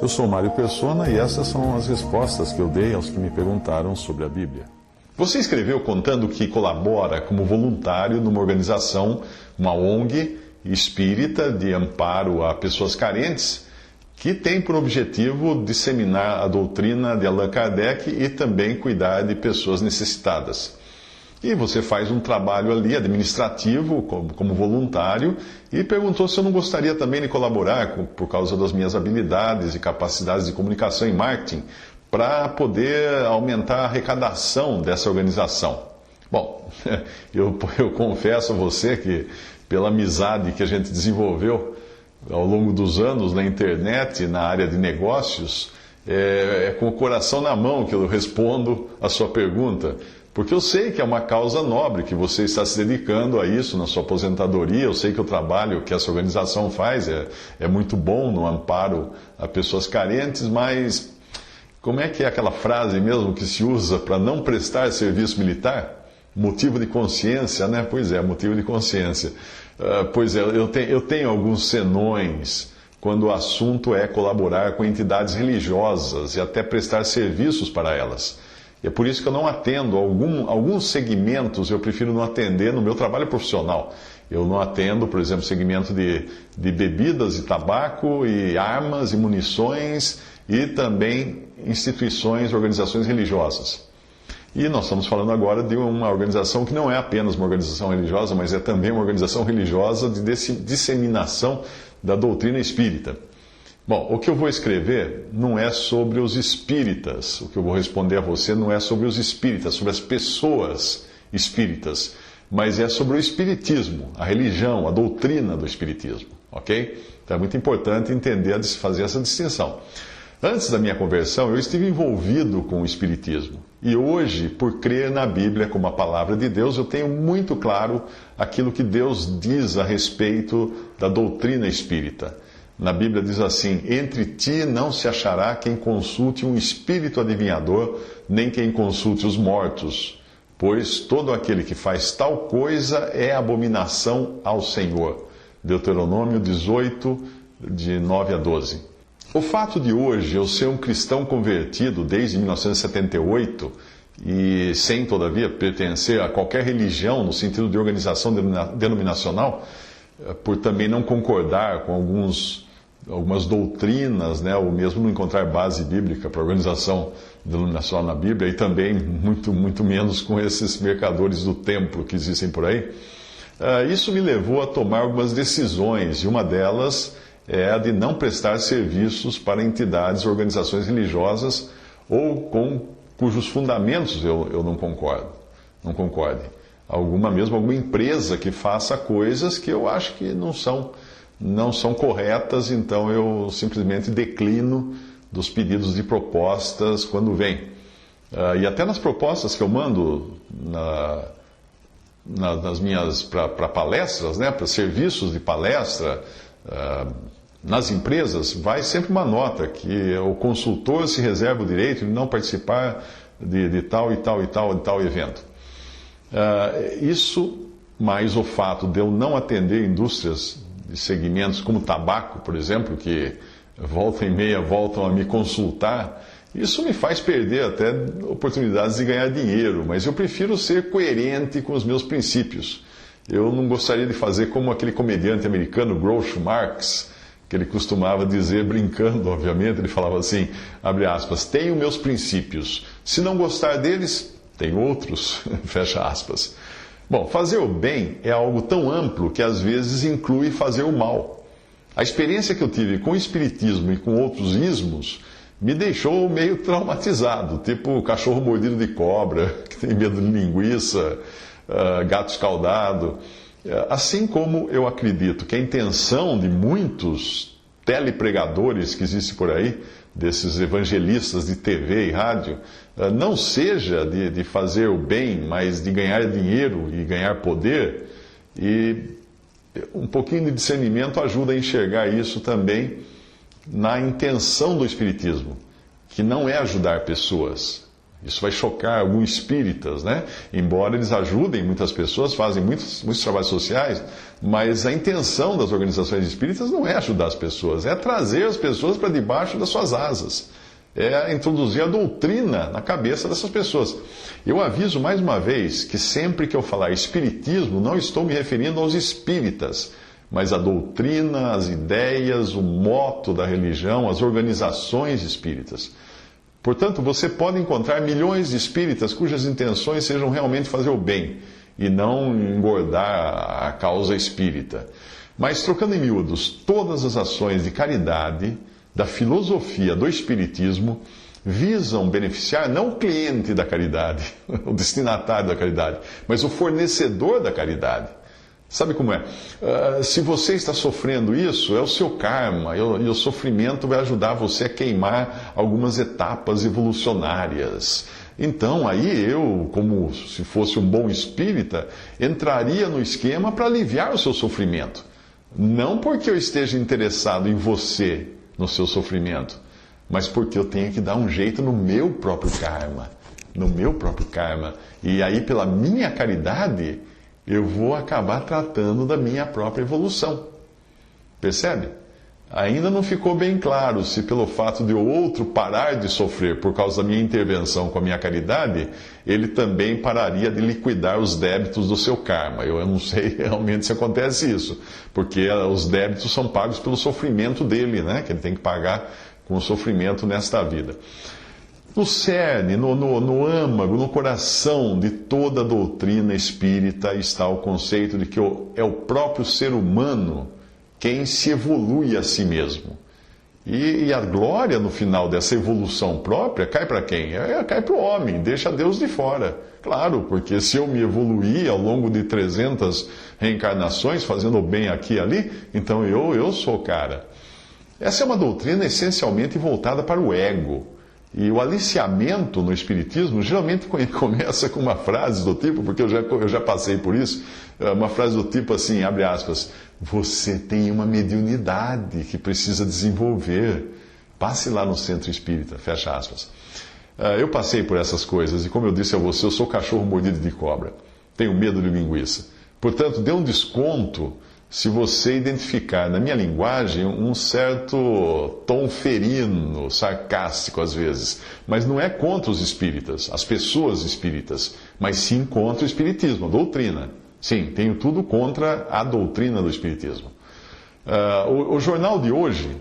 Eu sou Mário Persona e essas são as respostas que eu dei aos que me perguntaram sobre a Bíblia. Você escreveu contando que colabora como voluntário numa organização, uma ONG espírita de amparo a pessoas carentes, que tem por objetivo disseminar a doutrina de Allan Kardec e também cuidar de pessoas necessitadas. E você faz um trabalho ali administrativo como voluntário e perguntou se eu não gostaria também de colaborar por causa das minhas habilidades e capacidades de comunicação e marketing para poder aumentar a arrecadação dessa organização. Bom, eu confesso a você que pela amizade que a gente desenvolveu ao longo dos anos na internet, na área de negócios, é com o coração na mão que eu respondo a sua pergunta. Porque eu sei que é uma causa nobre, que você está se dedicando a isso na sua aposentadoria. Eu sei que o trabalho que essa organização faz é muito bom no amparo a pessoas carentes, mas como é que é aquela frase mesmo que se usa para não prestar serviço militar? Motivo de consciência, né? Pois é, motivo de consciência. Pois é, eu tenho alguns senões quando o assunto é colaborar com entidades religiosas e até prestar serviços para elas. E é por isso que eu não atendo alguns segmentos, eu prefiro não atender no meu trabalho profissional. Eu não atendo, por exemplo, segmento de bebidas e tabaco, e armas e munições, e também instituições, organizações religiosas. E nós estamos falando agora de uma organização que não é apenas uma organização religiosa, mas é também uma organização religiosa de disseminação da doutrina espírita. Bom, o que eu vou escrever não é sobre os espíritas. O que eu vou responder a você não é sobre os espíritas, sobre as pessoas espíritas, mas é sobre o espiritismo, a religião, a doutrina do espiritismo, ok? Então é muito importante entender, fazer essa distinção. Antes da minha conversão, eu estive envolvido com o espiritismo. E hoje, por crer na Bíblia como a palavra de Deus, eu tenho muito claro aquilo que Deus diz a respeito da doutrina espírita. Na Bíblia diz assim: entre ti não se achará quem consulte um espírito adivinhador, nem quem consulte os mortos, pois todo aquele que faz tal coisa é abominação ao Senhor. Deuteronômio 18, de 9 a 12. O fato de hoje eu ser um cristão convertido desde 1978 e sem, todavia, pertencer a qualquer religião no sentido de organização denominacional, por também não concordar com algumas doutrinas, né, ou mesmo não encontrar base bíblica para a organização denominacional na Bíblia, e também muito menos com esses mercadores do templo que existem por aí, isso me levou a tomar algumas decisões, e uma delas é a de não prestar serviços para entidades, organizações religiosas ou cujos fundamentos eu não concorde. Alguma empresa que faça coisas que eu acho que não são corretas, então eu simplesmente declino dos pedidos de propostas quando vem. E até nas propostas que eu mando nas minhas para palestras, né, para serviços de palestra, nas empresas, vai sempre uma nota que o consultor se reserva o direito de não participar de tal e tal evento. Isso, mais o fato de eu não atender indústrias de segmentos como tabaco, por exemplo, que volta e meia voltam a me consultar, isso me faz perder até oportunidades de ganhar dinheiro, mas eu prefiro ser coerente com os meus princípios. Eu não gostaria de fazer como aquele comediante americano, Groucho Marx, que ele costumava dizer, brincando, obviamente, ele falava assim, abre aspas, tenho meus princípios, se não gostar deles, tem outros, fecha aspas. Bom, fazer o bem é algo tão amplo que às vezes inclui fazer o mal. A experiência que eu tive com o espiritismo e com outros ismos me deixou meio traumatizado, tipo cachorro mordido de cobra, que tem medo de linguiça, gato escaldado. Assim como eu acredito que a intenção de muitos telepregadores que existem por aí, desses evangelistas de TV e rádio, não seja de fazer o bem, mas de ganhar dinheiro e ganhar poder, e um pouquinho de discernimento ajuda a enxergar isso também na intenção do Espiritismo, que não é ajudar pessoas, Isso vai chocar alguns espíritas, né? Embora eles ajudem muitas pessoas, fazem muitos trabalhos sociais, mas a intenção das organizações espíritas não é ajudar as pessoas, é trazer as pessoas para debaixo das suas asas, é introduzir a doutrina na cabeça dessas pessoas. Eu aviso mais uma vez que sempre que eu falar espiritismo, não estou me referindo aos espíritas, mas a doutrina, as ideias, o moto da religião, as organizações espíritas. Portanto, você pode encontrar milhões de espíritas cujas intenções sejam realmente fazer o bem e não engordar a causa espírita. Mas, trocando em miúdos, todas as ações de caridade da filosofia do espiritismo visam beneficiar não o cliente da caridade, o destinatário da caridade, mas o fornecedor da caridade. Sabe como é? Se você está sofrendo isso, é o seu karma, e o sofrimento vai ajudar você a queimar algumas etapas evolucionárias. Então, aí eu, como se fosse um bom espírita, entraria no esquema para aliviar o seu sofrimento. Não porque eu esteja interessado em você, no seu sofrimento, mas porque eu tenho que dar um jeito no meu próprio karma. No meu próprio karma. E aí, pela minha caridade, eu vou acabar tratando da minha própria evolução. Percebe? Ainda não ficou bem claro se pelo fato de o outro parar de sofrer por causa da minha intervenção com a minha caridade, ele também pararia de liquidar os débitos do seu karma. Eu não sei realmente se acontece isso, porque os débitos são pagos pelo sofrimento dele, né? Que ele tem que pagar com o sofrimento nesta vida. No cerne, no âmago, no coração de toda a doutrina espírita está o conceito de que é o próprio ser humano quem se evolui a si mesmo. E a glória no final dessa evolução própria cai para quem? Cai para o homem, deixa Deus de fora. Claro, porque se eu me evoluir ao longo de 300 reencarnações, fazendo bem aqui e ali, então eu sou o cara. Essa é uma doutrina essencialmente voltada para o ego. E o aliciamento no Espiritismo geralmente começa com uma frase do tipo, porque eu já passei por isso, uma frase do tipo assim, abre aspas, você tem uma mediunidade que precisa desenvolver. Passe lá no centro espírita, fecha aspas. Eu passei por essas coisas e como eu disse a você, eu sou cachorro mordido de cobra. Tenho medo de linguiça. Portanto, dê um desconto se você identificar na minha linguagem um certo tom ferino, sarcástico às vezes. Mas não é contra os espíritas, as pessoas espíritas, mas sim contra o espiritismo, a doutrina. Sim, tenho tudo contra a doutrina do espiritismo. O jornal de hoje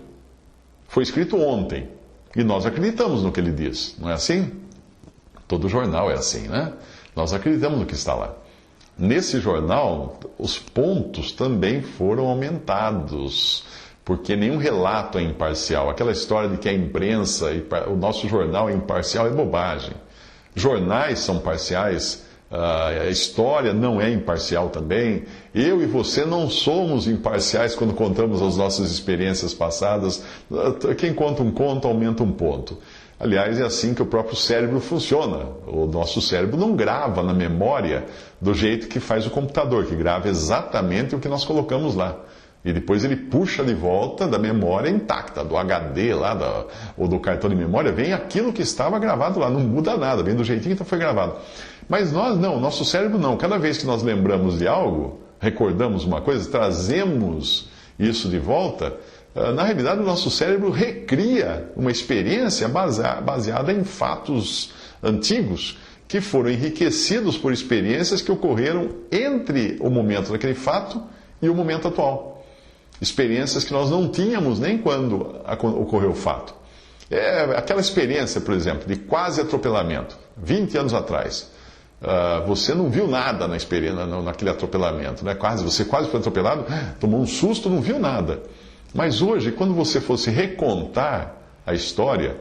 foi escrito ontem, e nós acreditamos no que ele diz, não é assim? Todo jornal é assim, né? Nós acreditamos no que está lá. Nesse jornal, os pontos também foram aumentados, porque nenhum relato é imparcial. Aquela história de que a imprensa, o nosso jornal é imparcial, é bobagem. Jornais são parciais, a história não é imparcial também. Eu e você não somos imparciais quando contamos as nossas experiências passadas. Quem conta um conto aumenta um ponto. Aliás, é assim que o próprio cérebro funciona. O nosso cérebro não grava na memória do jeito que faz o computador, que grava exatamente o que nós colocamos lá. E depois ele puxa de volta da memória intacta, do HD lá, ou do cartão de memória, vem aquilo que estava gravado lá, não muda nada, vem do jeitinho que foi gravado. Mas nós não, nosso cérebro não. Cada vez que nós lembramos de algo, recordamos uma coisa, trazemos isso de volta, na realidade o nosso cérebro recria uma experiência baseada em fatos antigos, que foram enriquecidos por experiências que ocorreram entre o momento daquele fato e o momento atual. Experiências que nós não tínhamos nem quando ocorreu o fato. Aquela experiência, por exemplo, de quase atropelamento, 20 anos atrás. Você não viu nada na experiência, naquele atropelamento, né? Você quase foi atropelado, tomou um susto, não viu nada. Mas hoje, quando você fosse recontar a história,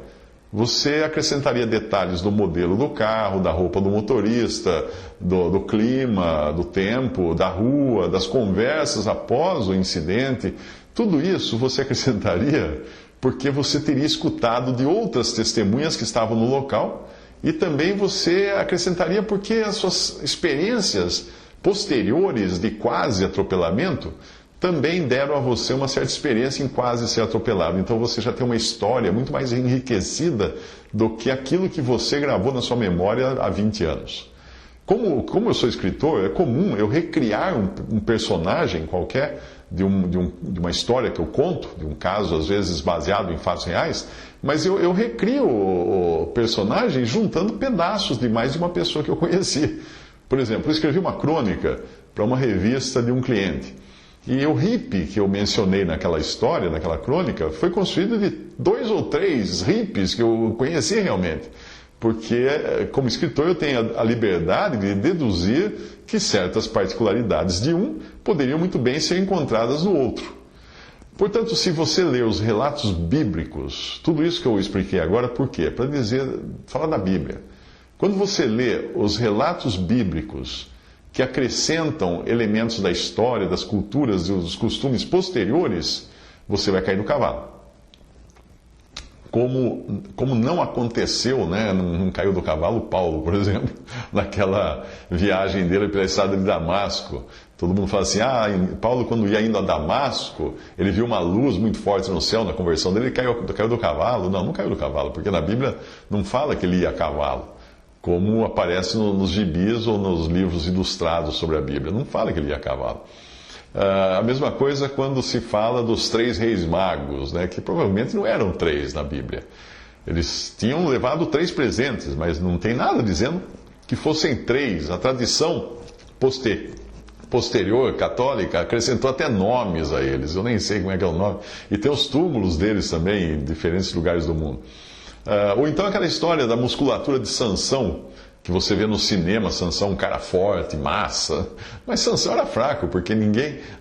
você acrescentaria detalhes do modelo do carro, da roupa do motorista, do clima, do tempo, da rua, das conversas após o incidente. Tudo isso você acrescentaria porque você teria escutado de outras testemunhas que estavam no local e também você acrescentaria porque as suas experiências posteriores de quase atropelamento também deram a você uma certa experiência em quase ser atropelado. Então você já tem uma história muito mais enriquecida do que aquilo que você gravou na sua memória há 20 anos. Como eu sou escritor, é comum eu recriar um personagem qualquer de uma história que eu conto, de um caso às vezes baseado em fatos reais, mas eu recrio o personagem juntando pedaços de mais de uma pessoa que eu conheci. Por exemplo, eu escrevi uma crônica para uma revista de um cliente. E o hippie que eu mencionei naquela história, naquela crônica, foi construído de 2 ou 3 hippies que eu conheci realmente. Porque, como escritor, eu tenho a liberdade de deduzir que certas particularidades de um poderiam muito bem ser encontradas no outro. Portanto, se você ler os relatos bíblicos, tudo isso que eu expliquei agora, por quê? Para falar da Bíblia. Quando você lê os relatos bíblicos que acrescentam elementos da história, das culturas e dos costumes posteriores, você vai cair do cavalo. Como não aconteceu, né? Não caiu do cavalo Paulo, por exemplo, naquela viagem dele pela estrada de Damasco. Todo mundo fala assim, Paulo quando ia indo a Damasco, ele viu uma luz muito forte no céu na conversão dele, ele caiu do cavalo. Não caiu do cavalo, porque na Bíblia não fala que ele ia a cavalo, como aparece nos gibis ou nos livros ilustrados sobre a Bíblia. Não fala que ele ia a cavalo. A mesma coisa quando se fala dos 3 reis magos, né, que provavelmente não eram 3 na Bíblia. Eles tinham levado 3 presentes, mas não tem nada dizendo que fossem 3. A tradição posterior, católica, acrescentou até nomes a eles. Eu nem sei como é que é o nome. E tem os túmulos deles também em diferentes lugares do mundo. Ou então aquela história da musculatura de Sansão, que você vê no cinema, Sansão um cara forte, massa. Mas Sansão era fraco, porque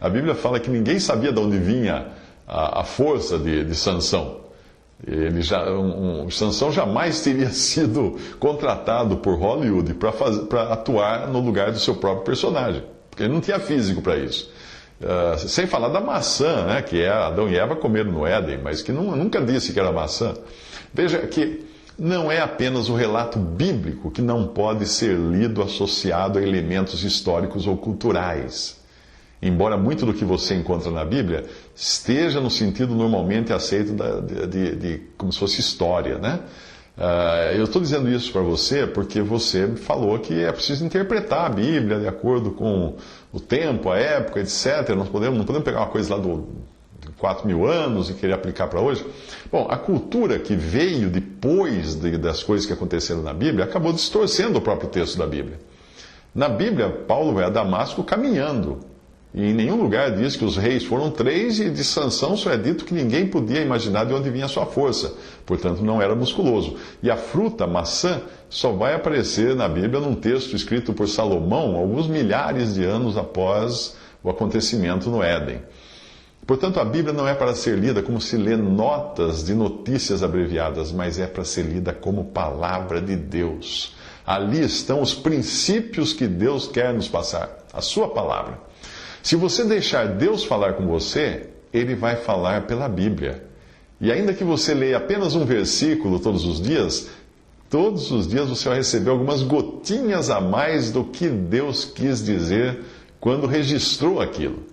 a Bíblia fala que ninguém sabia de onde vinha a força de Sansão. Sansão jamais teria sido contratado por Hollywood para atuar no lugar do seu próprio personagem, porque ele não tinha físico para isso. Sem falar da maçã, né, que Adão e Eva comeram no Éden, mas que nunca disse que era maçã. Veja que não é apenas o relato bíblico que não pode ser lido associado a elementos históricos ou culturais. Embora muito do que você encontra na Bíblia esteja no sentido normalmente aceito de como se fosse história, né? Eu estou dizendo isso para você porque você falou que é preciso interpretar a Bíblia de acordo com o tempo, a época, etc. Não podemos pegar uma coisa lá do 4.000 anos e querer aplicar para hoje. Bom, a cultura que veio depois das coisas que aconteceram na Bíblia acabou distorcendo o próprio texto da Bíblia. Na Bíblia, Paulo vai a Damasco caminhando. E em nenhum lugar diz que os reis foram 3 e de Sansão só é dito que ninguém podia imaginar de onde vinha a sua força. Portanto, não era musculoso. E a fruta, a maçã, só vai aparecer na Bíblia num texto escrito por Salomão alguns milhares de anos após o acontecimento no Éden. Portanto, a Bíblia não é para ser lida como se lê notas de notícias abreviadas, mas é para ser lida como palavra de Deus. Ali estão os princípios que Deus quer nos passar, a sua palavra. Se você deixar Deus falar com você, Ele vai falar pela Bíblia. E ainda que você leia apenas um versículo todos os dias você vai receber algumas gotinhas a mais do que Deus quis dizer quando registrou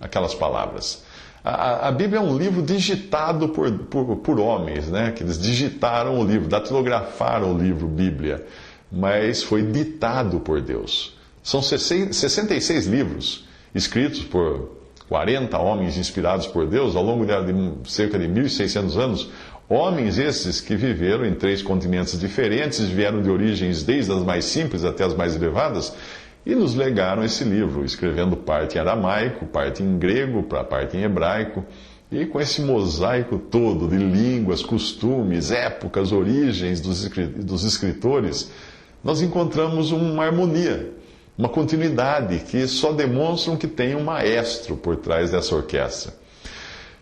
aquelas palavras. A Bíblia é um livro digitado por homens, né? Que eles digitaram o livro, datilografaram o livro Bíblia, mas foi ditado por Deus. São 66 livros escritos por 40 homens inspirados por Deus ao longo de cerca de 1.600 anos. Homens esses que viveram em 3 continentes diferentes, vieram de origens desde as mais simples até as mais elevadas, e nos legaram esse livro, escrevendo parte em aramaico, parte em grego, parte em hebraico, e com esse mosaico todo de línguas, costumes, épocas, origens dos escritores, nós encontramos uma harmonia, uma continuidade que só demonstram que tem um maestro por trás dessa orquestra.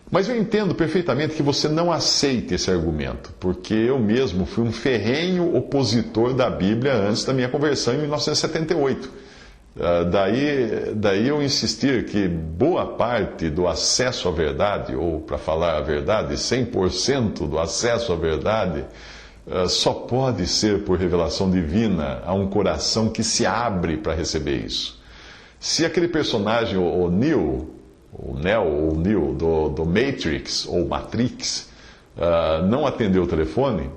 Mas eu entendo perfeitamente que você não aceite esse argumento, porque eu mesmo fui um ferrenho opositor da Bíblia antes da minha conversão em 1978. Daí eu insistir que boa parte do acesso à verdade, ou para falar a verdade, 100% do acesso à verdade, só pode ser por revelação divina a um coração que se abre para receber isso. Se aquele personagem, o Neil, o Neo ou Neo do Matrix ou Matrix, não atender o telefone,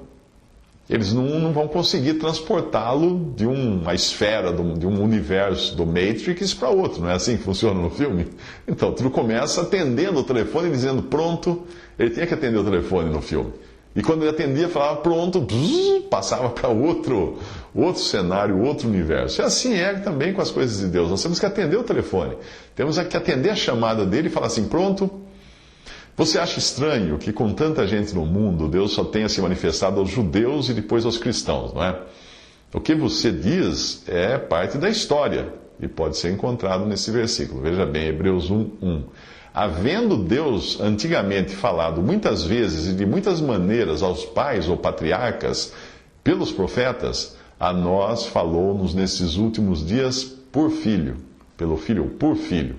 eles não vão conseguir transportá-lo de uma esfera, de um universo do Matrix para outro. Não é assim que funciona no filme? Então, tudo começa atendendo o telefone, dizendo pronto. Ele tinha que atender o telefone no filme. E quando ele atendia, falava pronto, passava para outro cenário, outro universo. E assim é também com as coisas de Deus. Nós temos que atender o telefone. Temos que atender a chamada dele e falar assim, pronto. Você acha estranho que com tanta gente no mundo, Deus só tenha se manifestado aos judeus e depois aos cristãos, não é? O que você diz é parte da história e pode ser encontrado nesse versículo. Veja bem, Hebreus 1:1. Havendo Deus antigamente falado muitas vezes e de muitas maneiras aos pais ou patriarcas pelos profetas, a nós falou-nos nesses últimos dias por Filho. Pelo Filho ou por Filho.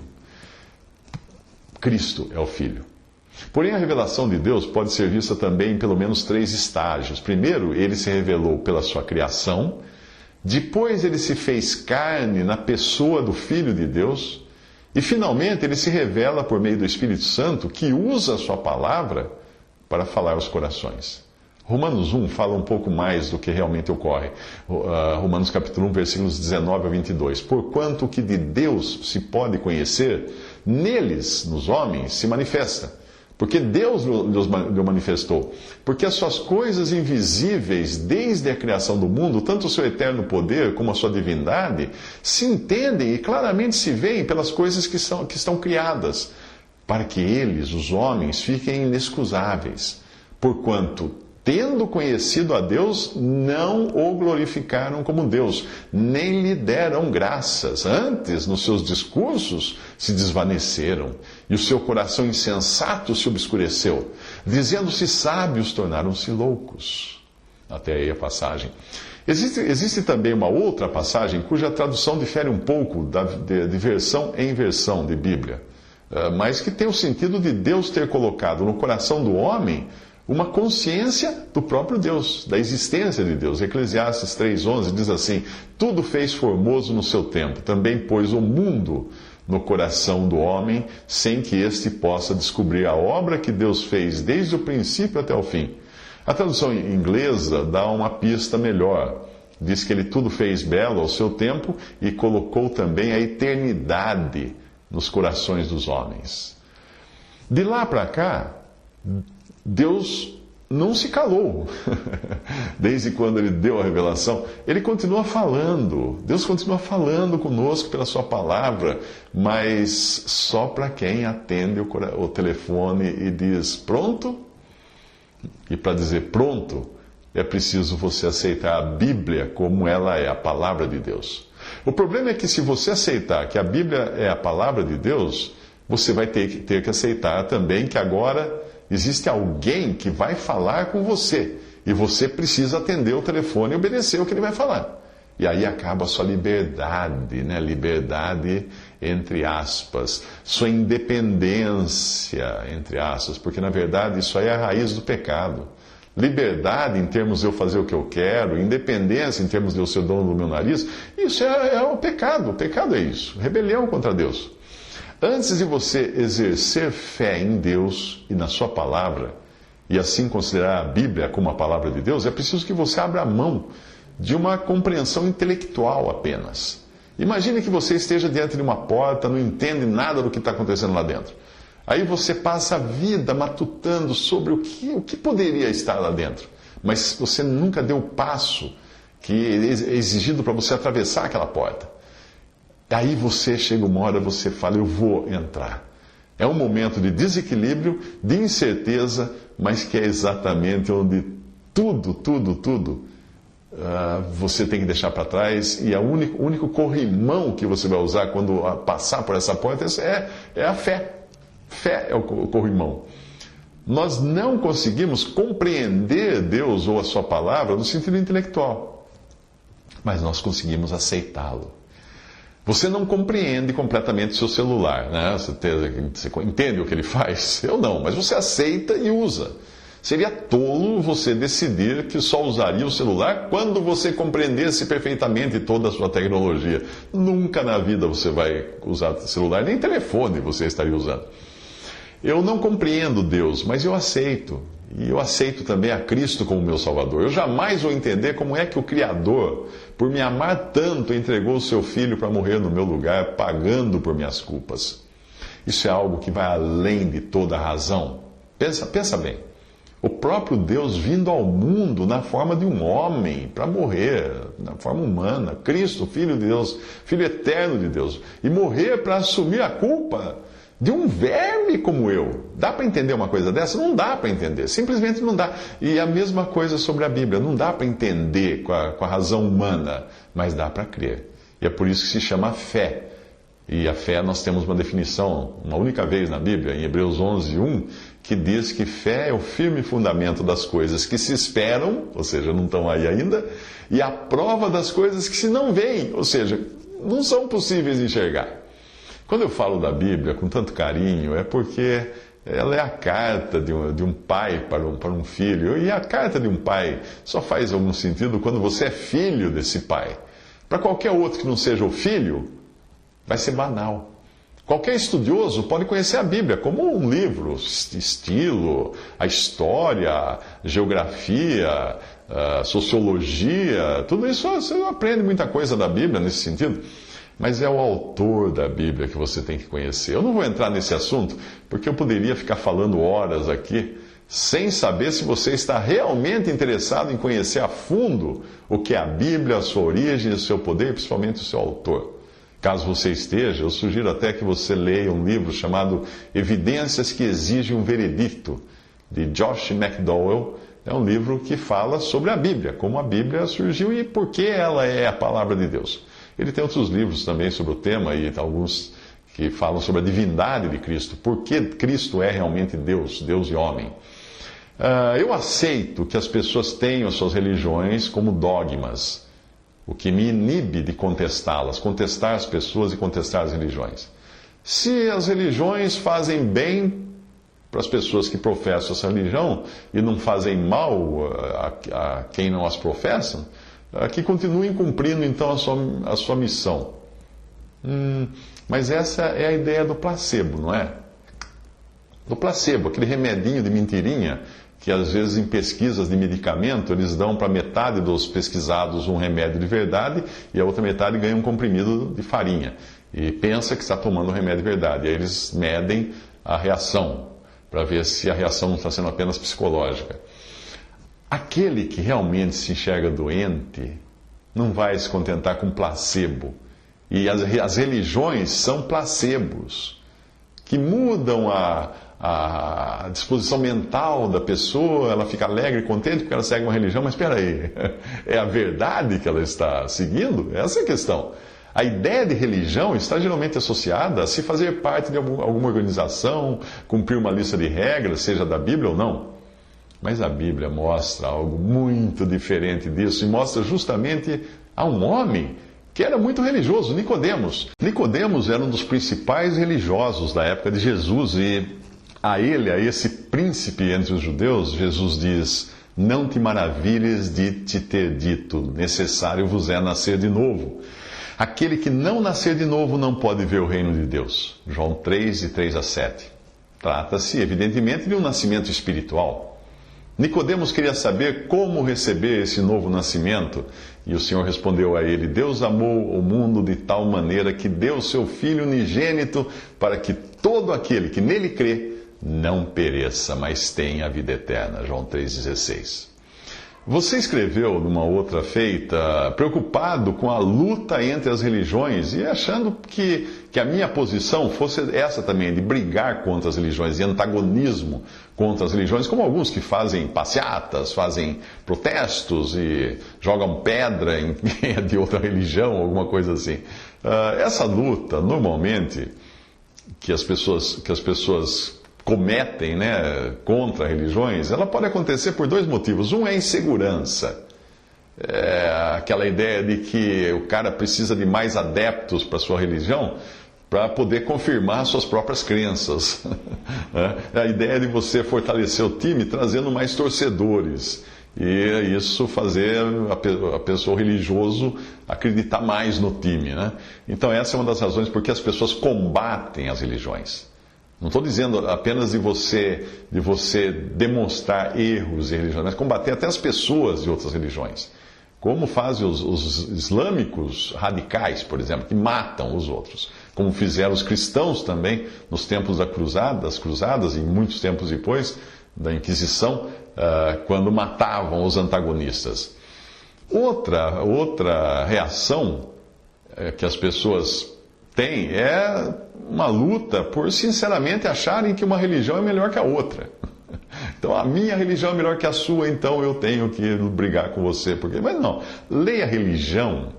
Cristo é o Filho. Porém, a revelação de Deus pode ser vista também em pelo menos 3 estágios. Primeiro, ele se revelou pela sua criação. Depois, ele se fez carne na pessoa do Filho de Deus. E, finalmente, ele se revela por meio do Espírito Santo, que usa a sua palavra para falar aos corações. Romanos 1 fala um pouco mais do que realmente ocorre. Romanos capítulo 1, versículos 19 a 22. Porquanto o que de Deus se pode conhecer, neles, nos homens, se manifesta. Porque Deus lhe manifestou. Porque as suas coisas invisíveis, desde a criação do mundo, tanto o seu eterno poder como a sua divindade, se entendem e claramente se veem pelas coisas que estão criadas, para que eles, os homens, fiquem inexcusáveis. Porquanto, tendo conhecido a Deus, não o glorificaram como Deus, nem lhe deram graças. Antes, nos seus discursos, se desvaneceram, e o seu coração insensato se obscureceu. Dizendo-se sábios, tornaram-se loucos. Até aí a passagem. Existe também uma outra passagem cuja tradução difere um pouco de versão em versão de Bíblia, mas que tem o sentido de Deus ter colocado no coração do homem uma consciência do próprio Deus, da existência de Deus. Eclesiastes 3:11 diz assim: tudo fez formoso no seu tempo, também pôs o mundo no coração do homem, sem que este possa descobrir a obra que Deus fez desde o princípio até o fim. A tradução inglesa dá uma pista melhor. Diz que ele tudo fez belo ao seu tempo e colocou também a eternidade nos corações dos homens. De lá para cá, Deus não se calou. Desde quando ele deu a revelação, ele continua falando. Deus continua falando conosco pela sua palavra, mas só para quem atende o telefone e diz pronto. E para dizer pronto, é preciso você aceitar a Bíblia como ela é, a palavra de Deus. O problema é que se você aceitar que a Bíblia é a palavra de Deus, você vai ter que aceitar também que agora existe alguém que vai falar com você. E você precisa atender o telefone e obedecer o que ele vai falar. E aí acaba a sua liberdade, né? Liberdade, entre aspas. Sua independência, entre aspas. Porque, na verdade, isso aí é a raiz do pecado. Liberdade, em termos de eu fazer o que eu quero. Independência, em termos de eu ser dono do meu nariz. Isso é o pecado. O pecado é isso. Rebelião contra Deus. Antes de você exercer fé em Deus e na sua palavra, e assim considerar a Bíblia como a palavra de Deus, é preciso que você abra mão de uma compreensão intelectual apenas. Imagine que você esteja diante de uma porta, não entende nada do que está acontecendo lá dentro. Aí você passa a vida matutando sobre o que poderia estar lá dentro, mas você nunca deu o passo que é exigido para você atravessar aquela porta. Aí você chega uma hora, você fala, eu vou entrar. É um momento de desequilíbrio, de incerteza, mas que é exatamente onde tudo você tem que deixar para trás. E o único corrimão que você vai usar quando passar por essa porta é a fé. Fé é o corrimão. Nós não conseguimos compreender Deus ou a sua palavra no sentido intelectual, mas nós conseguimos aceitá-lo. Você não compreende completamente o seu celular, né? Você entende o que ele faz? Eu não, mas você aceita e usa. Seria tolo você decidir que só usaria o celular quando você compreendesse perfeitamente toda a sua tecnologia. Nunca na vida você vai usar celular, nem telefone você estaria usando. Eu não compreendo Deus, mas eu aceito. E eu aceito também a Cristo como meu Salvador. Eu jamais vou entender como é que o Criador, por me amar tanto, entregou o seu Filho para morrer no meu lugar, pagando por minhas culpas. Isso é algo que vai além de toda a razão. Pensa bem. O próprio Deus vindo ao mundo na forma de um homem para morrer, na forma humana. Cristo, Filho de Deus, Filho eterno de Deus. E morrer para assumir a culpa de um verme como eu. Dá para entender uma coisa dessa? Não dá para entender. Simplesmente não dá. E a mesma coisa sobre a Bíblia. Não dá para entender com a razão humana, mas dá para crer. E é por isso que se chama fé. E a fé, nós temos uma definição, uma única vez na Bíblia, em Hebreus 11:1, que diz que fé é o firme fundamento das coisas que se esperam, ou seja, não estão aí ainda, e a prova das coisas que se não veem, ou seja, não são possíveis de enxergar. Quando eu falo da Bíblia com tanto carinho, é porque ela é a carta de um pai para um filho, e a carta de um pai só faz algum sentido quando você é filho desse pai. Para qualquer outro que não seja o filho, vai ser banal. Qualquer estudioso pode conhecer a Bíblia como um livro, estilo, a história, a geografia, a sociologia, tudo isso você aprende muita coisa da Bíblia nesse sentido. Mas é o autor da Bíblia que você tem que conhecer. Eu não vou entrar nesse assunto, porque eu poderia ficar falando horas aqui, sem saber se você está realmente interessado em conhecer a fundo o que é a Bíblia, a sua origem, o seu poder, principalmente o seu autor. Caso você esteja, eu sugiro até que você leia um livro chamado Evidências que Exigem um Veredicto, de Josh McDowell. É um livro que fala sobre a Bíblia, como a Bíblia surgiu e por que ela é a palavra de Deus. Ele tem outros livros também sobre o tema e alguns que falam sobre a divindade de Cristo, por que Cristo é realmente Deus, Deus e homem. Eu aceito que as pessoas tenham suas religiões como dogmas, o que me inibe de contestá-las, contestar as pessoas e contestar as religiões. Se as religiões fazem bem para as pessoas que professam essa religião e não fazem mal a quem não as professam, que continuem cumprindo então a sua missão. Mas essa é a ideia do placebo, não é? Do placebo, aquele remedinho de mentirinha que às vezes em pesquisas de medicamento eles dão para metade dos pesquisados um remédio de verdade e a outra metade ganha um comprimido de farinha. E pensa que está tomando um remédio de verdade. E aí eles medem a reação, para ver se a reação não está sendo apenas psicológica. Aquele que realmente se enxerga doente não vai se contentar com placebo. E as religiões são placebos, que mudam a disposição mental da pessoa, ela fica alegre e contente porque ela segue uma religião, mas espera aí, é a verdade que ela está seguindo? Essa é a questão. A ideia de religião está geralmente associada a se fazer parte de alguma organização, cumprir uma lista de regras, seja da Bíblia ou não. Mas a Bíblia mostra algo muito diferente disso e mostra justamente a um homem que era muito religioso, Nicodemos. Nicodemos era um dos principais religiosos da época de Jesus e a esse príncipe entre os judeus, Jesus diz: não te maravilhes de te ter dito, necessário vos é nascer de novo. Aquele que não nascer de novo não pode ver o reino de Deus. João 3, de 3 a 7. Trata-se, evidentemente, de um nascimento espiritual. Nicodemos queria saber como receber esse novo nascimento, e o Senhor respondeu a ele: Deus amou o mundo de tal maneira que deu o seu Filho unigênito para que todo aquele que nele crê não pereça, mas tenha a vida eterna. João 3,16. Você escreveu numa outra feita, preocupado com a luta entre as religiões e achando que a minha posição fosse essa também, de brigar contra as religiões, de antagonismo contra as religiões, como alguns que fazem passeatas, fazem protestos e jogam pedra em quem é de outra religião, alguma coisa assim. Essa luta, normalmente, que as pessoas cometem, contra religiões, ela pode acontecer por dois motivos. Um é a insegurança. Aquela ideia de que o cara precisa de mais adeptos para a sua religião, para poder confirmar suas próprias crenças. A ideia de você fortalecer o time trazendo mais torcedores. E isso fazer a pessoa religioso acreditar mais no time, né? Então essa é uma das razões por que as pessoas combatem as religiões. Não estou dizendo apenas de você demonstrar erros em religiões, mas combater até as pessoas de outras religiões. Como fazem os islâmicos radicais, por exemplo, que matam os outros. Como fizeram os cristãos também nos tempos das cruzadas e muitos tempos depois da Inquisição, quando matavam os antagonistas. Outra reação que as pessoas têm é uma luta por sinceramente acharem que uma religião é melhor que a outra. Então, a minha religião é melhor que a sua, então eu tenho que brigar com você. Mas não, leia religião.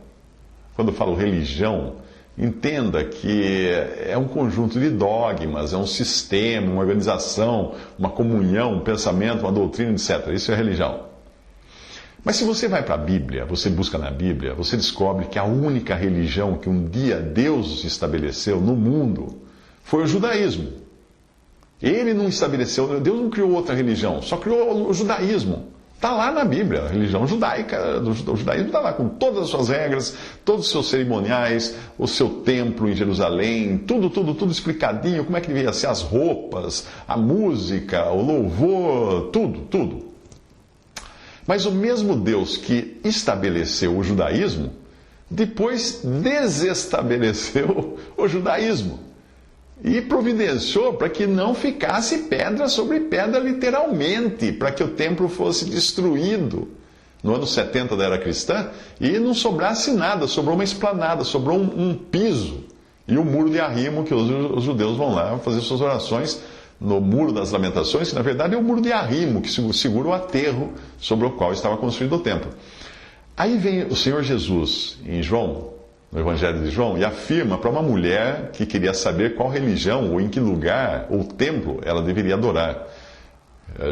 Quando eu falo religião, entenda que é um conjunto de dogmas, é um sistema, uma organização, uma comunhão, um pensamento, uma doutrina, etc. Isso é religião. Mas se você vai para a Bíblia, você busca na Bíblia, você descobre que a única religião que um dia Deus estabeleceu no mundo foi o judaísmo. Ele não estabeleceu, Deus não criou outra religião, só criou o judaísmo. Está lá na Bíblia, a religião judaica, o judaísmo está lá com todas as suas regras, todos os seus cerimoniais, o seu templo em Jerusalém, tudo explicadinho, como é que devia ser as roupas, a música, o louvor, tudo. Mas o mesmo Deus que estabeleceu o judaísmo, depois desestabeleceu o judaísmo. E providenciou para que não ficasse pedra sobre pedra literalmente, para que o templo fosse destruído no ano 70 da era cristã e não sobrasse nada, sobrou uma esplanada, sobrou um piso e o muro de arrimo que os judeus vão lá fazer suas orações no Muro das Lamentações, que na verdade é o muro de arrimo que segura o aterro sobre o qual estava construído o templo. Aí vem o Senhor Jesus em João, no Evangelho de João, e afirma para uma mulher que queria saber qual religião, ou em que lugar, ou templo, ela deveria adorar.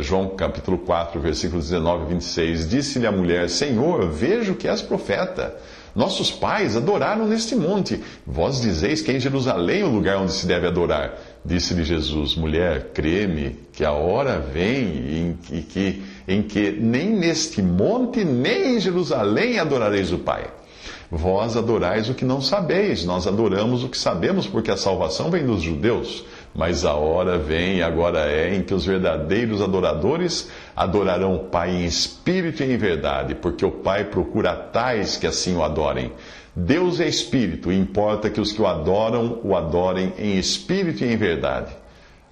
João capítulo 4, versículos 19 e 26, disse-lhe a mulher, Senhor, vejo que és profeta. Nossos pais adoraram neste monte. Vós dizeis que é em Jerusalém o lugar onde se deve adorar. Disse-lhe Jesus, mulher, crê-me que a hora vem em que nem neste monte, nem em Jerusalém adorareis o Pai. Vós adorais o que não sabeis, nós adoramos o que sabemos, porque a salvação vem dos judeus. Mas a hora vem, e agora é, em que os verdadeiros adoradores adorarão o Pai em espírito e em verdade, porque o Pai procura tais que assim o adorem. Deus é espírito, e importa que os que o adorem em espírito e em verdade.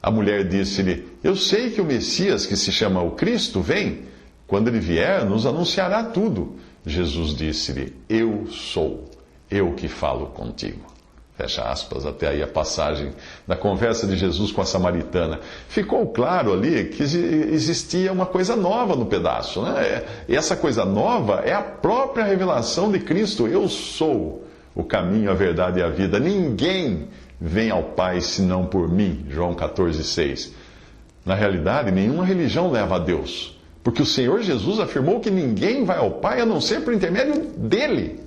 A mulher disse-lhe, eu sei que o Messias, que se chama o Cristo, vem. Quando ele vier, nos anunciará tudo. Jesus disse-lhe, eu sou, eu que falo contigo. Fecha aspas, até aí a passagem da conversa de Jesus com a samaritana. Ficou claro ali que existia uma coisa nova no pedaço, né? E essa coisa nova é a própria revelação de Cristo. Eu sou o caminho, a verdade e a vida. Ninguém vem ao Pai senão por mim. João 14,6. Na realidade, nenhuma religião leva a Deus. Porque o Senhor Jesus afirmou que ninguém vai ao Pai a não ser por intermédio dele.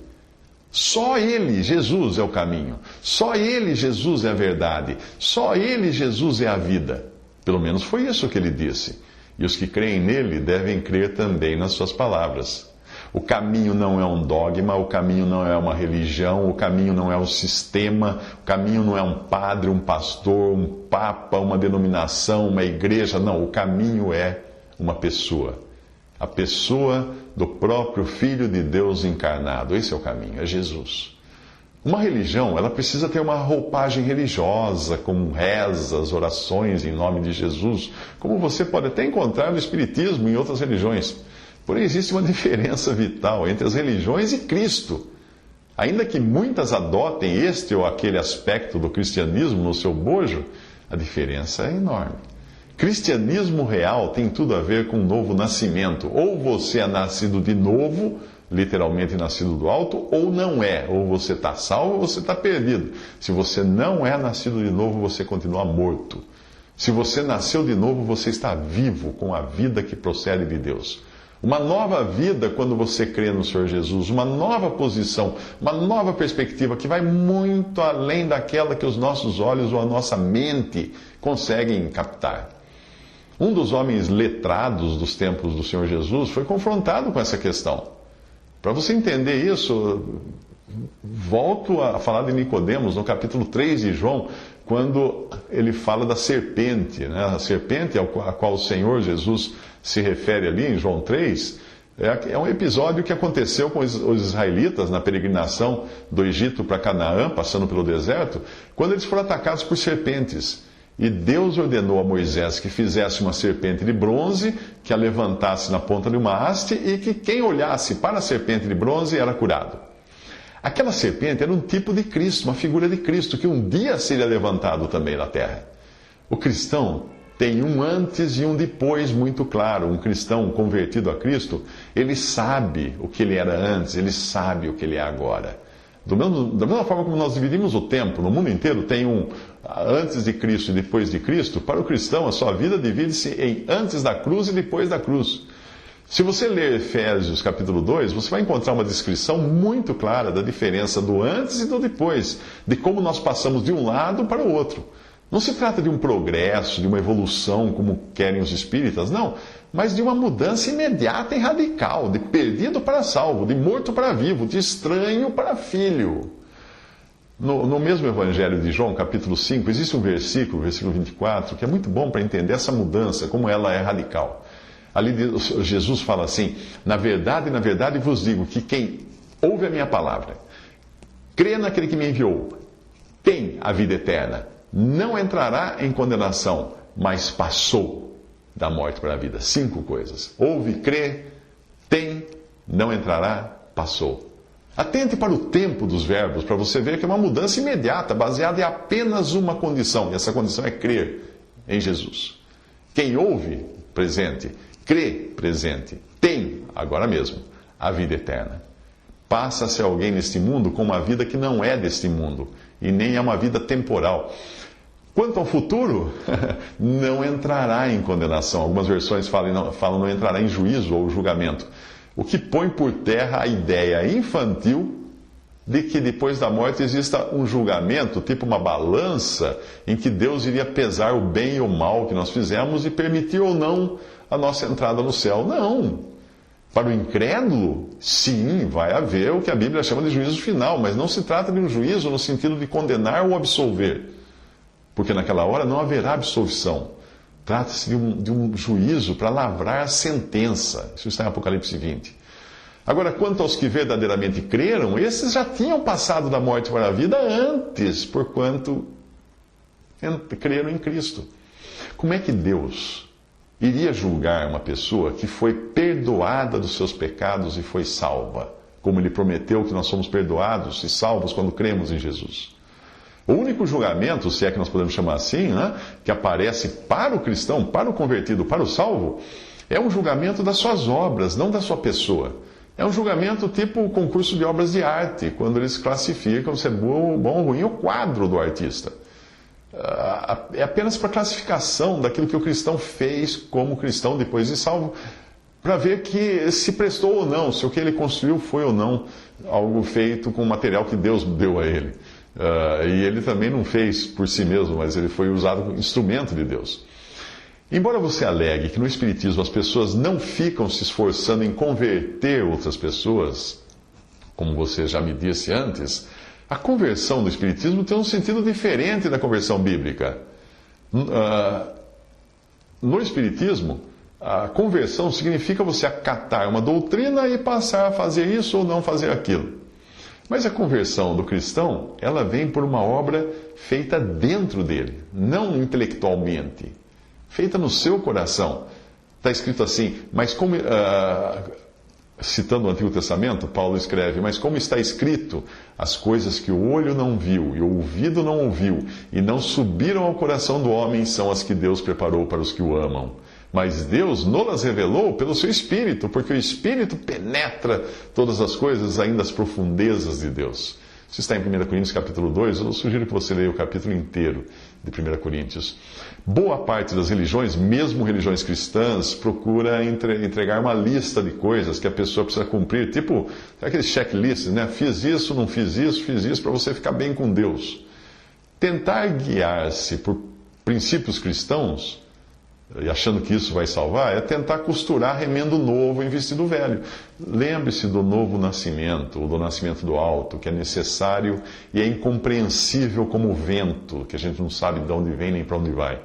Só Ele, Jesus, é o caminho. Só Ele, Jesus, é a verdade. Só Ele, Jesus, é a vida. Pelo menos foi isso que ele disse. E os que creem nele devem crer também nas suas palavras. O caminho não é um dogma, o caminho não é uma religião, o caminho não é um sistema, o caminho não é um padre, um pastor, um papa, uma denominação, uma igreja. Não, o caminho é uma pessoa. A pessoa do próprio Filho de Deus encarnado. Esse é o caminho, é Jesus. Uma religião, ela precisa ter uma roupagem religiosa, como rezas, orações em nome de Jesus, como você pode até encontrar no Espiritismo e em outras religiões. Porém, existe uma diferença vital entre as religiões e Cristo. Ainda que muitas adotem este ou aquele aspecto do cristianismo no seu bojo, a diferença é enorme. Cristianismo real tem tudo a ver com um novo nascimento. Ou você é nascido de novo, literalmente nascido do alto, ou não é. Ou você está salvo ou você está perdido. Se você não é nascido de novo, você continua morto. Se você nasceu de novo, você está vivo com a vida que procede de Deus. Uma nova vida quando você crê no Senhor Jesus, uma nova posição, uma nova perspectiva que vai muito além daquela que os nossos olhos ou a nossa mente conseguem captar. Um dos homens letrados dos tempos do Senhor Jesus foi confrontado com essa questão. Para você entender isso, volto a falar de Nicodemos no capítulo 3 de João, quando ele fala da serpente, né? A serpente a qual o Senhor Jesus se refere ali em João 3, é um episódio que aconteceu com os israelitas na peregrinação do Egito para Canaã, passando pelo deserto, quando eles foram atacados por serpentes. E Deus ordenou a Moisés que fizesse uma serpente de bronze, que a levantasse na ponta de uma haste e que quem olhasse para a serpente de bronze era curado. Aquela serpente era um tipo de Cristo, uma figura de Cristo, que um dia seria levantado também na terra. O cristão tem um antes e um depois muito claro. Um cristão convertido a Cristo, ele sabe o que ele era antes, ele sabe o que ele é agora. Da mesma forma como nós dividimos o tempo, no mundo inteiro tem um antes de Cristo e depois de Cristo, para o cristão a sua vida divide-se em antes da cruz e depois da cruz. Se você ler Efésios capítulo 2, você vai encontrar uma descrição muito clara da diferença do antes e do depois, de como nós passamos de um lado para o outro. Não se trata de um progresso, de uma evolução, como querem os espíritas, não, mas de uma mudança imediata e radical, de perdido para salvo, de morto para vivo, de estranho para filho. No mesmo Evangelho de João, capítulo 5, existe um versículo 24, que é muito bom para entender essa mudança, como ela é radical. Ali Jesus fala assim: na verdade vos digo que quem ouve a minha palavra, crê naquele que me enviou, tem a vida eterna, não entrará em condenação, mas passou da morte para a vida. 5 coisas. Ouve, crê, tem, não entrará, passou. Atente para o tempo dos verbos, para você ver que é uma mudança imediata, baseada em apenas uma condição, e essa condição é crer em Jesus. Quem ouve, presente, crê, presente, tem, agora mesmo, a vida eterna. Passa a ser alguém neste mundo com uma vida que não é deste mundo, e nem é uma vida temporal. Quanto ao futuro, não entrará em condenação. Algumas versões falam não entrará em juízo ou julgamento. O que põe por terra a ideia infantil de que depois da morte exista um julgamento, tipo uma balança, em que Deus iria pesar o bem e o mal que nós fizemos e permitir ou não a nossa entrada no céu. Não. Para o incrédulo, sim, vai haver o que a Bíblia chama de juízo final, mas não se trata de um juízo no sentido de condenar ou absolver, porque naquela hora não haverá absolvição. Trata-se de um juízo para lavrar a sentença. Isso está em Apocalipse 20. Agora, quanto aos que verdadeiramente creram, esses já tinham passado da morte para a vida antes, porquanto creram em Cristo. Como é que Deus iria julgar uma pessoa que foi perdoada dos seus pecados e foi salva, como Ele prometeu que nós somos perdoados e salvos quando cremos em Jesus? O único julgamento, se é que nós podemos chamar assim, né, que aparece para o cristão, para o convertido, para o salvo, é um julgamento das suas obras, não da sua pessoa. É um julgamento tipo o concurso de obras de arte, quando eles classificam se é bom ou ruim o quadro do artista. É apenas para classificação daquilo que o cristão fez como cristão depois de salvo, para ver que se prestou ou não, se o que ele construiu foi ou não algo feito com o material que Deus deu a ele. E ele também não fez por si mesmo, mas ele foi usado como instrumento de Deus. Embora você alegue que no Espiritismo as pessoas não ficam se esforçando em converter outras pessoas, como você já me disse antes, a conversão do Espiritismo tem um sentido diferente da conversão bíblica. No Espiritismo, a conversão significa você acatar uma doutrina e passar a fazer isso ou não fazer aquilo. Mas a conversão do cristão, ela vem por uma obra feita dentro dele, não intelectualmente, feita no seu coração. Está escrito assim, mas como, citando o Antigo Testamento, Paulo escreve, mas como está escrito, as coisas que o olho não viu e o ouvido não ouviu e não subiram ao coração do homem são as que Deus preparou para os que o amam. Mas Deus nos revelou pelo seu Espírito, porque o Espírito penetra todas as coisas, ainda as profundezas de Deus. Isso está em 1 Coríntios capítulo 2, eu sugiro que você leia o capítulo inteiro. de 1 Coríntios. Boa parte das religiões, mesmo religiões cristãs, procura entregar uma lista de coisas que a pessoa precisa cumprir, tipo aqueles checklists, né? Fiz isso, não fiz isso, para você ficar bem com Deus. Tentar guiar-se por princípios cristãos, e achando que isso vai salvar, é tentar costurar remendo novo em vestido velho. Lembre-se do novo nascimento, ou do nascimento do alto, que é necessário e é incompreensível como o vento, que a gente não sabe de onde vem nem para onde vai.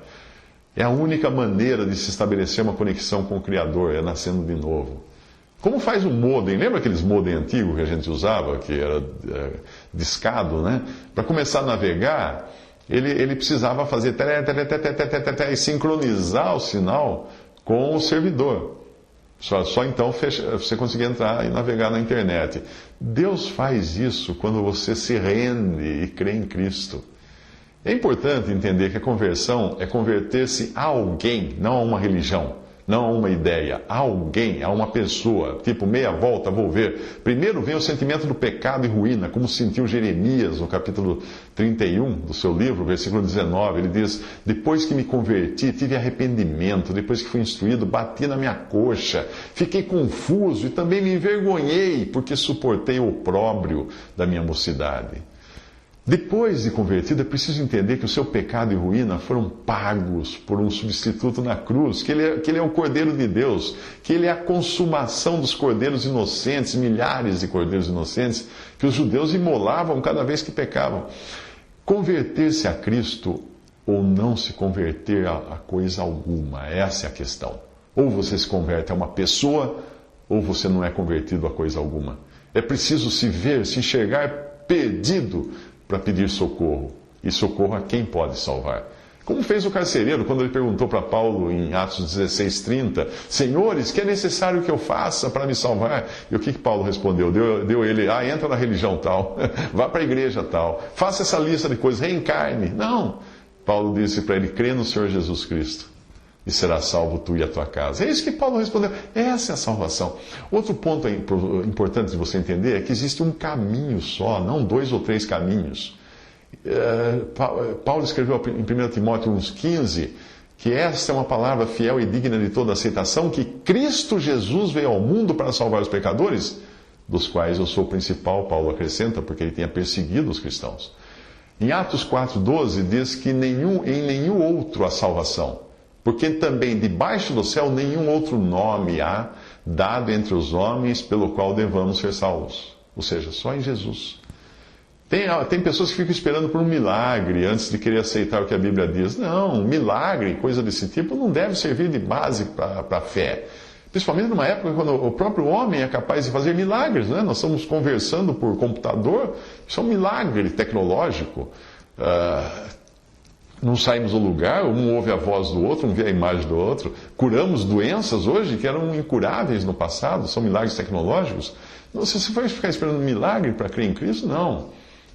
É a única maneira de se estabelecer uma conexão com o Criador, é nascendo de novo. Como faz o modem? Lembra aqueles modem antigos que a gente usava, que era discado, né? Para começar a navegar, ele precisava fazer e sincronizar o sinal com o servidor. Só então você conseguia entrar e navegar na internet. Deus faz isso quando você se rende e crê em Cristo. É importante entender que a conversão é converter-se a alguém, não a uma religião, não a uma ideia, a alguém, a uma pessoa. Tipo, meia volta, vou ver. Primeiro vem o sentimento do pecado e ruína, como sentiu Jeremias no capítulo 31 do seu livro, versículo 19. Ele diz: depois que me converti, tive arrependimento, depois que fui instruído, bati na minha coxa, fiquei confuso e também me envergonhei, porque suportei o opróbrio da minha mocidade. Depois de convertido, é preciso entender que o seu pecado e ruína foram pagos por um substituto na cruz, que ele é o Cordeiro de Deus, que ele é a consumação dos cordeiros inocentes, milhares de cordeiros inocentes, que os judeus imolavam cada vez que pecavam. Converter-se a Cristo ou não se converter a coisa alguma, essa é a questão. Ou você se converte a uma pessoa, ou você não é convertido a coisa alguma. É preciso se ver, se enxergar perdido, para pedir socorro, e socorro a quem pode salvar. Como fez o carcereiro quando ele perguntou para Paulo em Atos 16:30, Senhores, que é necessário que eu faça para me salvar? E o que Paulo respondeu? Deu ele, entra na religião tal, vá para a igreja tal, faça essa lista de coisas, reencarne. Não, Paulo disse para ele, crê no Senhor Jesus Cristo, e será salvo tu e a tua casa. É isso que Paulo respondeu. Essa é a salvação. Outro ponto importante de você entender é que existe um caminho só, não 2 ou 3 caminhos. Paulo escreveu em 1 Timóteo 1,15 que esta é uma palavra fiel e digna de toda aceitação, que Cristo Jesus veio ao mundo para salvar os pecadores, dos quais eu sou o principal, Paulo acrescenta, porque ele tinha perseguido os cristãos. Em Atos 4,12 diz que em nenhum outro há salvação. Porque também debaixo do céu nenhum outro nome há dado entre os homens pelo qual devamos ser salvos. Ou seja, só em Jesus. Tem pessoas que ficam esperando por um milagre antes de querer aceitar o que a Bíblia diz. Não, milagre, coisa desse tipo, não deve servir de base para a fé. Principalmente numa época quando o próprio homem é capaz de fazer milagres, né? Nós estamos conversando por computador, isso é um milagre tecnológico. Não saímos do lugar, um ouve a voz do outro, um vê a imagem do outro. Curamos doenças hoje que eram incuráveis no passado, são milagres tecnológicos. Não, se você for ficar esperando um milagre para crer em Cristo, não.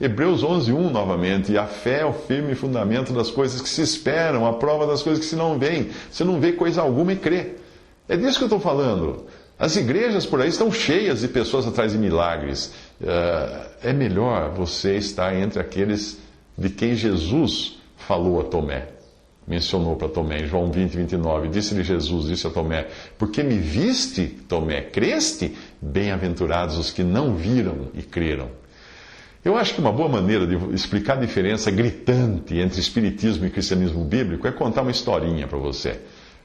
Hebreus 11:1 novamente, e a fé é o firme fundamento das coisas que se esperam, a prova das coisas que se não veem. Você não vê coisa alguma e crê. É disso que eu estou falando. As igrejas por aí estão cheias de pessoas atrás de milagres. É melhor você estar entre aqueles de quem Jesus falou a Tomé, mencionou para Tomé, em João 20:29, disse-lhe Jesus, disse a Tomé, porque me viste, Tomé, creste? Bem-aventurados os que não viram e creram. Eu acho que uma boa maneira de explicar a diferença gritante entre espiritismo e cristianismo bíblico é contar uma historinha para você.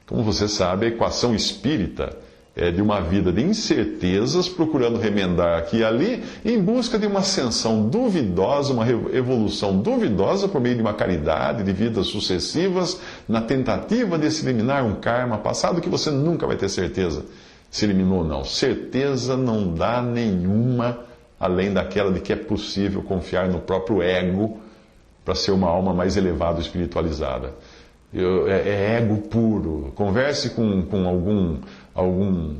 Como você sabe, a equação espírita é de uma vida de incertezas, procurando remendar aqui e ali, em busca de uma ascensão duvidosa, uma evolução duvidosa por meio de uma caridade, de vidas sucessivas, na tentativa de se eliminar um karma passado que você nunca vai ter certeza se eliminou ou não. Certeza não dá nenhuma, além daquela de que é possível confiar no próprio ego para ser uma alma mais elevada, espiritualizada. É ego puro. Converse com algum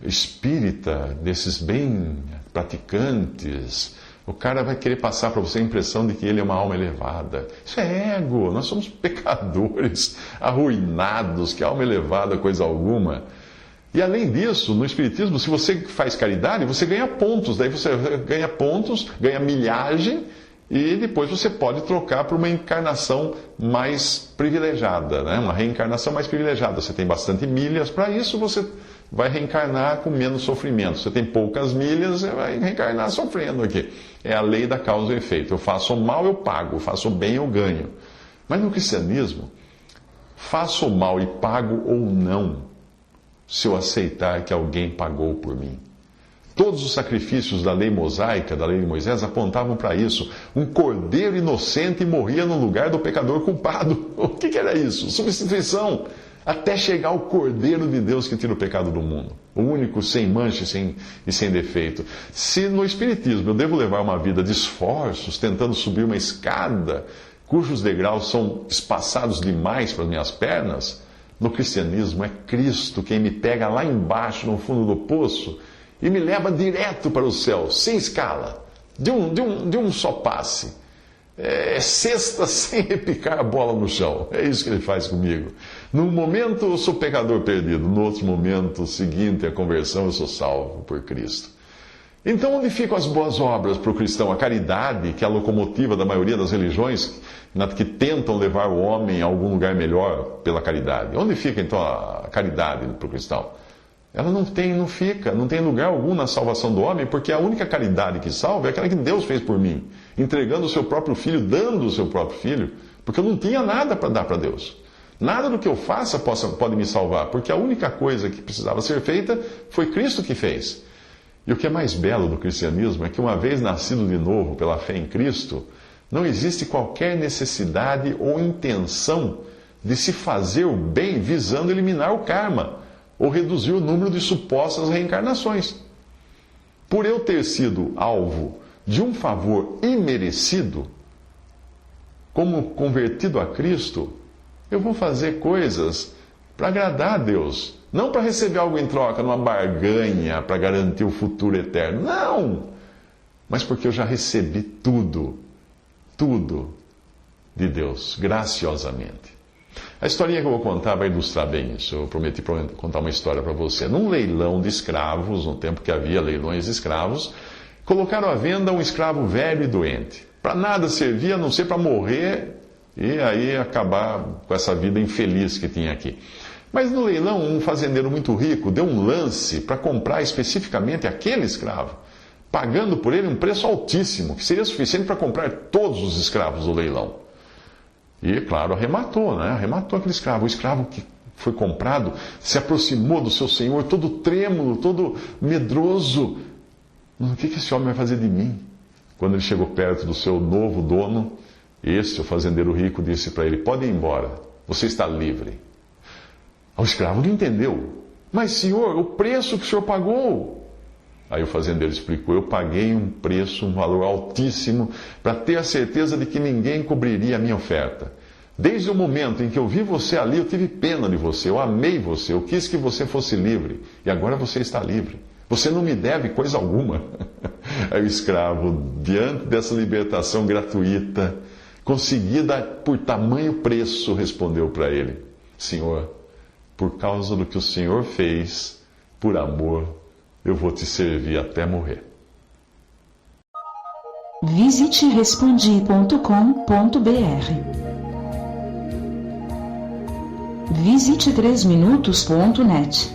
espírita desses bem praticantes. O cara vai querer passar para você a impressão de que ele é uma alma elevada. Isso é ego. Nós somos pecadores, arruinados, que alma elevada, coisa alguma. E além disso, no Espiritismo, se você faz caridade, você ganha pontos. Daí você ganha pontos, ganha milhagem, E depois você pode trocar por uma encarnação mais privilegiada, né? Uma reencarnação mais privilegiada. Você tem bastante milhas para isso, você vai reencarnar com menos sofrimento. Você tem poucas milhas, você vai reencarnar sofrendo aqui. É a lei da causa e efeito. Eu faço o mal, eu pago. Eu faço o bem, eu ganho. Mas no cristianismo, faço o mal e pago ou não, se eu aceitar que alguém pagou por mim. Todos os sacrifícios da lei mosaica, da lei de Moisés, apontavam para isso. Um cordeiro inocente morria no lugar do pecador culpado. O que era isso? Substituição. Até chegar o Cordeiro de Deus que tira o pecado do mundo. O único sem mancha e sem defeito. Se no Espiritismo eu devo levar uma vida de esforços, tentando subir uma escada, cujos degraus são espaçados demais para as minhas pernas, no cristianismo é Cristo quem me pega lá embaixo, no fundo do poço, e me leva direto para o céu, sem escala, de um só passe. É cesta sem repicar a bola no chão. É isso que ele faz comigo. Num momento eu sou pecador perdido, no outro momento seguinte, a conversão, eu sou salvo por Cristo. Então, onde ficam as boas obras para o cristão? A caridade, que é a locomotiva da maioria das religiões, que tentam levar o homem a algum lugar melhor pela caridade. Onde fica, então, a caridade para o cristão? Ela não tem lugar algum na salvação do homem, porque a única caridade que salva é aquela que Deus fez por mim, entregando o seu próprio filho, dando o seu próprio filho, porque eu não tinha nada para dar para Deus. Nada do que eu faça pode me salvar, porque a única coisa que precisava ser feita foi Cristo que fez. E o que é mais belo do cristianismo é que, uma vez nascido de novo pela fé em Cristo, não existe qualquer necessidade ou intenção de se fazer o bem visando eliminar o karma ou reduzir o número de supostas reencarnações. Por eu ter sido alvo de um favor imerecido, como convertido a Cristo, eu vou fazer coisas para agradar a Deus, não para receber algo em troca, numa barganha, para garantir o futuro eterno. Não! Mas porque eu já recebi tudo de Deus, graciosamente. A historinha que eu vou contar vai ilustrar bem isso. Eu prometi contar uma história para você. Num leilão de escravos, no tempo que havia leilões de escravos, colocaram à venda um escravo velho e doente. Para nada servia, a não ser para morrer e aí acabar com essa vida infeliz que tinha aqui. Mas no leilão, um fazendeiro muito rico deu um lance para comprar especificamente aquele escravo, pagando por ele um preço altíssimo, que seria suficiente para comprar todos os escravos do leilão. E, claro, arrematou, né? Arrematou aquele escravo. O escravo que foi comprado se aproximou do seu senhor, todo trêmulo, todo medroso. O que esse homem vai fazer de mim? Quando ele chegou perto do seu novo dono, o fazendeiro rico, disse para ele: pode ir embora, você está livre. O escravo não entendeu. Mas, senhor, o preço que o senhor pagou... Aí o fazendeiro explicou: eu paguei um preço, um valor altíssimo, para ter a certeza de que ninguém cobriria a minha oferta. Desde o momento em que eu vi você ali, eu tive pena de você, eu amei você, eu quis que você fosse livre. E agora você está livre. Você não me deve coisa alguma. Aí o escravo, diante dessa libertação gratuita, conseguida por tamanho preço, respondeu para ele: Senhor, por causa do que o Senhor fez, por amor, eu vou te servir até morrer. Visite respondi.com.br. Visite 3minutos.net.